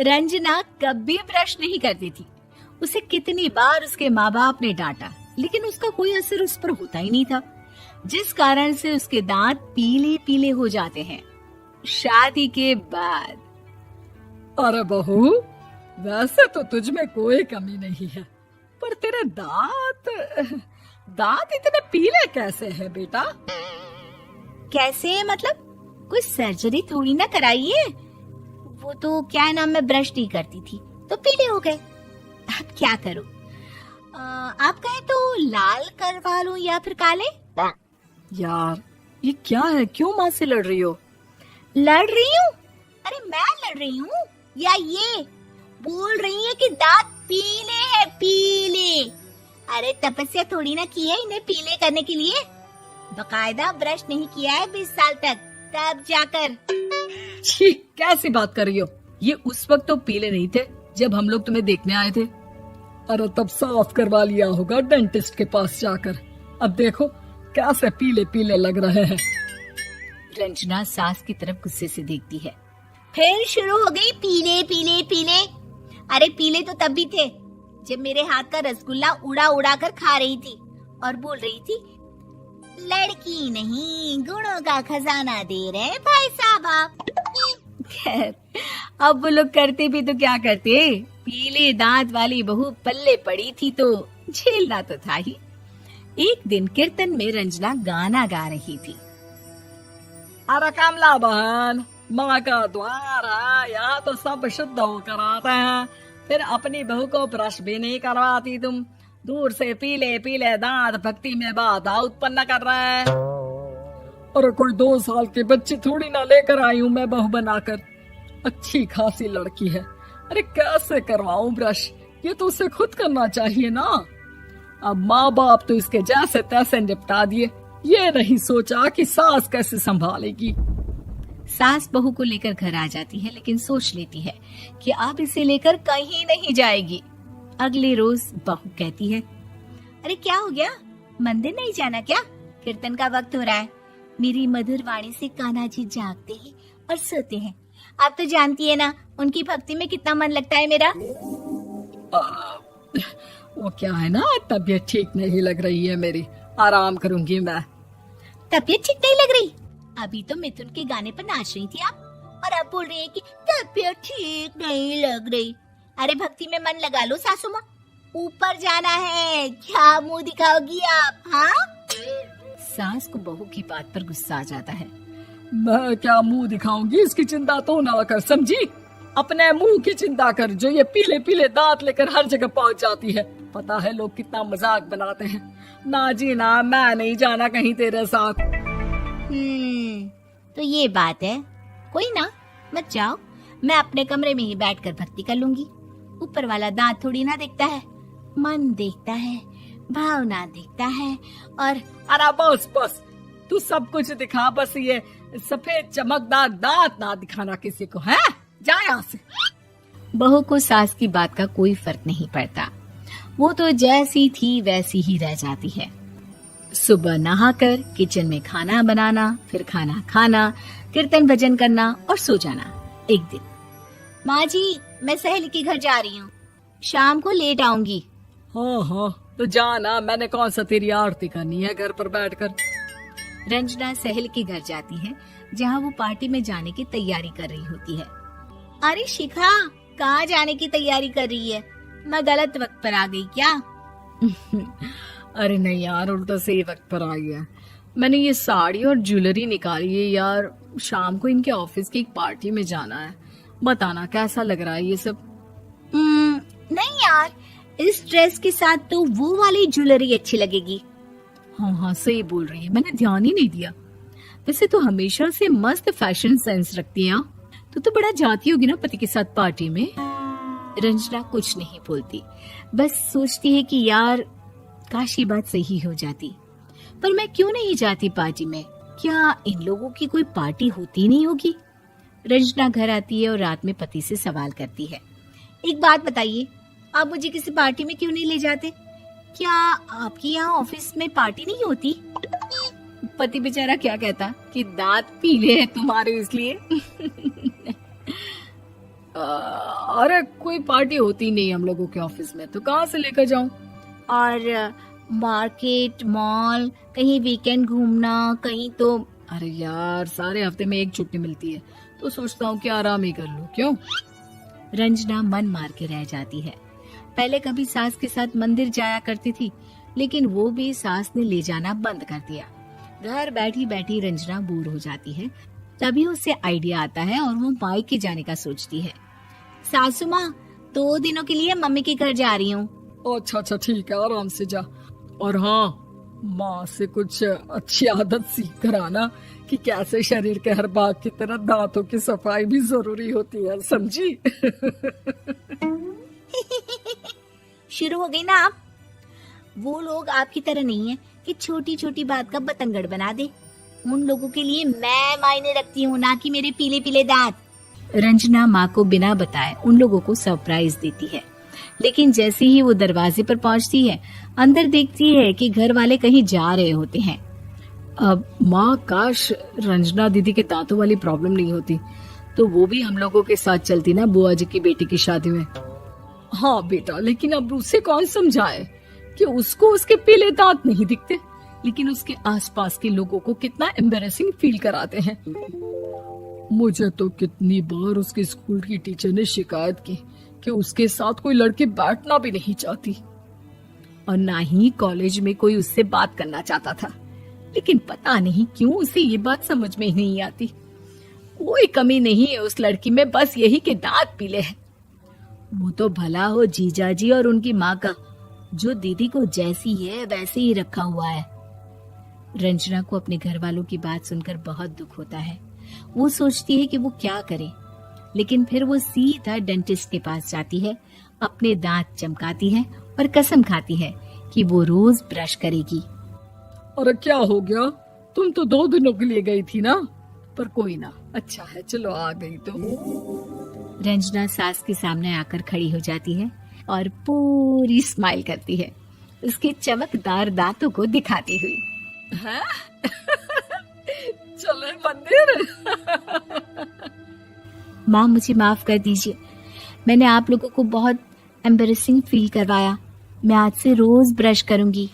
रंजना कभी ब्रश नहीं करती थी। उसे कितनी बार उसके माँ बाप ने डांटा, लेकिन उसका कोई असर उस पर होता ही नहीं था, जिस कारण से उसके दांत पीले पीले हो जाते हैं। शादी के बाद अरे बहू, वैसे तो तुझ में कोई कमी नहीं है, पर तेरे दांत इतने पीले कैसे हैं बेटा? कैसे मतलब? कोई सर्जरी थोड़ी ना कराइए। वो तो क्या नाम, मैं ब्रश नहीं करती थी तो पीले हो गए। अब क्या करूं? आप कहें तो लाल करवा लूं या फिर काले? यार ये क्या है, क्यों माँ से लड़ रही हो? लड़ रही हूँ? अरे मैं लड़ रही हूँ या ये बोल रही है कि दांत पीले हैं, पीले। अरे तपस्या थोड़ी ना की है इन्हें पीले करने के लिए। बकायदा ब्रश नहीं किया है 20 साल तक, तब जाकर। छी, कैसी बात कर रही हो? ये उस वक्त तो पीले नहीं थे जब हम लोग तुम्हें देखने आए थे। अरे तब साफ करवा लिया होगा डेंटिस्ट के पास जाकर। अब देखो कैसे पीले पीले लग रहे हैं। रंजना सास की तरफ गुस्से से देखती है। फिर शुरू हो गई पीले पीले पीले। अरे पीले तो तब भी थे जब मेरे हाथ का रसगुल्ला उड़ा उड़ा कर खा रही थी और बोल रही थी, लड़की नहीं गुणों का खजाना दे रहे भाई साहब आप। खैर अब वो लोग करते भी तो क्या करते, पीले दांत वाली बहू पल्ले पड़ी थी तो झेलना तो था ही। एक दिन कीर्तन में रंजना गाना गा रही थी। अरे कमला बहन, माँ का द्वार है, यहाँ तो सब शुद्ध होकर आते हैं, फिर अपनी बहू को ब्रश भी नहीं करवाती तुम। दूर से पीले पीले दांत भक्ति में बाधा उत्पन्न कर रहे हैं। अरे कोई 2 साल के बच्चे थोड़ी ना लेकर आई हूँ मैं बहू बनाकर। अच्छी खासी लड़की है, अरे कैसे करवाऊं ब्रश? ये तो उसे खुद करना चाहिए ना। अब माँ बाप तो इसके जैसे तैसे निपटा दिए, ये नहीं सोचा कि सास कैसे संभालेगी। सास बहू को लेकर घर आ जाती है, लेकिन सोच लेती है कि अब इसे लेकर कहीं नहीं जाएगी। अगले रोज बहू कहती है, अरे क्या हो गया, मंदिर नहीं जाना क्या? कीर्तन का वक्त हो रहा है। मेरी मधुर वाणी से कान्हा जी जागते हैं और सोते हैं। आप तो जानती है ना उनकी भक्ति में कितना मन लगता है मेरा। वो क्या है ना, तबीयत ठीक नहीं लग रही है मेरी, आराम करूंगी मैं। तबीयत ठीक नहीं लग रही? अभी तो मिथुन के गाने पर नाच रही थी आप, और अब बोल रही है कि तबीयत ठीक नहीं लग रही। अरे भक्ति में मन लगा लो सासू माँ, ऊपर जाना है, क्या मुंह दिखाओगी आप? हाँ? सास को बहू की बात पर गुस्सा आ जाता है। मैं क्या मुंह दिखाऊंगी, इसकी चिंता तो ना कर, समझी? अपने मुंह की चिंता कर, जो ये पीले पीले दांत लेकर हर जगह पहुंच जाती है। पता है लोग कितना मजाक बनाते हैं। ना जी ना, मैं नहीं जाना कहीं तेरे साथ। तो ये बात है। कोई ना, मत जाओ, मैं अपने कमरे में ही बैठकर भक्ति कर लूंगी। ऊपर वाला दांत थोड़ी ना देखता है, मन देखता है, भावना देखता है। और अरे बस बस, तू सब कुछ दिखा, बस ये सफेद चमकदार दांत ना दिखाना किसी को, है? जा यहाँ से। बहू को सास की बात का कोई फर्क नहीं पड़ता, वो तो जैसी थी वैसी ही रह जाती है। सुबह नहाकर किचन में खाना बनाना, फिर खाना खाना, कीर्तन भजन करना और सो जाना। एक दिन, माँ जी मैं सहेली के घर जा रही हूँ, शाम को लेट आऊंगी। हाँ हाँ तो जाना, मैंने कौन सा तेरी आरती करनी है घर पर बैठकर। रंजना सहेली के घर जाती है, जहाँ वो पार्टी में जाने की तैयारी कर रही होती है। अरे शिखा, कहाँ जाने की तैयारी कर रही है? मैं गलत वक्त पर आ गई क्या? अरे नहीं यार, उल्टा सही वक्त पर आई है। मैंने ये साड़ी और ज्वेलरी निकाली है यार, शाम को इनके ऑफिस की एक पार्टी में जाना है। बताना कैसा लग रहा है ये सब? नहीं यार, इस ड्रेस के साथ तो वो वाली ज्वेलरी अच्छी लगेगी। हाँ हाँ सही बोल रही है, मैंने ध्यान ही नहीं दिया। वैसे तो हमेशा से मस्त फैशन सेंस रखती है। तो बड़ा जाती होगी ना पति के साथ पार्टी में। रंजना कुछ नहीं बोलती, बस सोचती है कि यार काश ये बात सही हो जाती, पर मैं क्यों नहीं जाती पार्टी में? क्या इन लोगों की कोई पार्टी होती नहीं होगी? रंजना घर आती है और रात में पति से सवाल करती है, एक बात बताइए, आप मुझे किसी पार्टी में क्यों नहीं ले जाते? क्या आपके यहाँ ऑफिस में पार्टी नहीं होती? पति बेचारा क्या कहता कि दांत पीले हैं तुम्हारे इसलिए। अरे कोई पार्टी होती नहीं हम लोगों के ऑफिस में, तो कहाँ से लेकर जाऊं? और मार्केट, मॉल, कहीं वीकेंड घूमना, कहीं तो। अरे यार, सारे हफ्ते में एक छुट्टी मिलती है, तो सोचता हूँ कि आराम ही कर लूं। क्यों? रंजना मन मार के रह जाती है। पहले कभी सास के साथ मंदिर जाया करती थी, लेकिन वो भी सास ने ले जाना बंद कर दिया। घर बैठी बैठी रंजना बोर हो जाती है। तभी उसे आइडिया आता है और वो मायके जाने का सोचती है। सासू माँ, 2 दिनों के लिए मम्मी के घर जा रही हूँ। अच्छा ठीक है, आराम से जा। और हाँ, माँ से कुछ अच्छी आदत सीख कर आना कि कैसे शरीर के हर भाग की तरह दांतों की सफाई भी जरूरी होती है, समझी? शुरू हो गई ना आप। वो लोग आपकी तरह नहीं है कि छोटी छोटी बात का बतंगड़ बना दे। उन लोगों के लिए मैं मायने रखती हूँ, ना कि मेरे पीले पीले दांत। रंजना माँ को बिना बताए उन लोगों को सरप्राइज देती है, लेकिन जैसे ही वो दरवाजे पर पहुंचती है, अंदर देखती है कि घर वाले कहीं जा रहे होते हैं। अब माँ, काश रंजना दीदी के दांतों वाली प्रॉब्लम नहीं होती, तो वो भी हम लोगों के साथ चलती ना बुआ जी की बेटी की शादी में। हाँ बेटा, लेकिन अब उसे कौन समझाए कि उसको उसके पीले दांत नहीं दिखते, लेकिन उसके आसपास के लोगों को कितना एम्बैरेसिंग फील कराते हैं। मुझे तो कितनी बार उसके स्कूल की टीचर ने शिकायत की कि उसके साथ कोई लड़की बैठना भी नहीं चाहती, और ना ही कॉलेज में कोई उससे बात करना चाहता था। लेकिन पता नहीं क्यों उसे ये बात समझ में ही नहीं आती। कोई कमी नहीं है उस लड़की में, बस यही कि दांत पीले हैं। वो तो भला हो जीजा जी और उनकी माँ का, जो दीदी को जैसी है वैसे ही रखा हुआ है। रंजना को अपने घर वालों की बात सुनकर बहुत दुख होता है। वो सोचती है कि वो क्या करे, लेकिन फिर वो सीधा डेंटिस्ट के पास जाती है, अपने दांत चमकाती है और कसम खाती है कि वो रोज ब्रश करेगी। अरे क्या हो गया? तुम तो 2 दिनों के लिए गई थी ना, पर कोई ना, अच्छा है, चलो आ गई तो। रंजना सास के सामने आकर खड़ी हो जाती है और पूरी स्माइल करती है, उसके चमकदार दांतों को दिखाती हुई। हैं? चले मंदिर? माँ, मुझे माफ कर दीजिए, मैंने आप लोगों को बहुत एम्बैरेसिंग फील करवाया। मैं आज से रोज ब्रश करूंगी।